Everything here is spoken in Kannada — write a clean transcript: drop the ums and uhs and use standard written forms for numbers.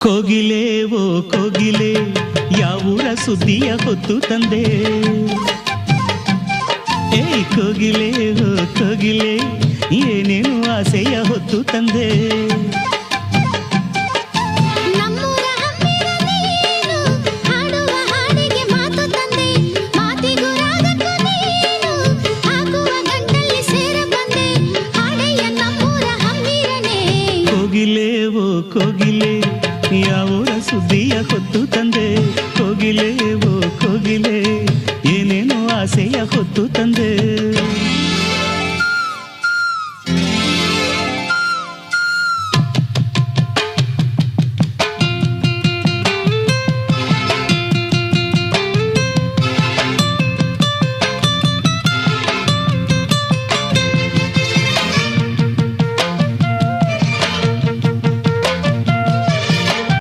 ಕೋಗಿಲೆ ಓ ಕೋಗಿಲೆ ಯಾವೂರ ಸುದ್ದಿಯ ಹೊತ್ತು ತಂದೆ. ಏಯ್ ಕೋಗಿಲೆ ಓ ಕೋಗಿಲೆ ಏನೇನು ಆಸೆಯ ಹೊತ್ತು ತಂದೆ. ಕೋಗಿಲೆ ಓ ಕೋಗಿಲೆ ಯಾವೂರ ಸುದ್ದಿಯ ಹೊತ್ತು ತಂದೆ. ಕೋಗಿಲೆ ಓ ಕೋಗಿಲೆ ಏನೇನು ಆಸೆಯ ಹೊತ್ತು ತಂದೆ.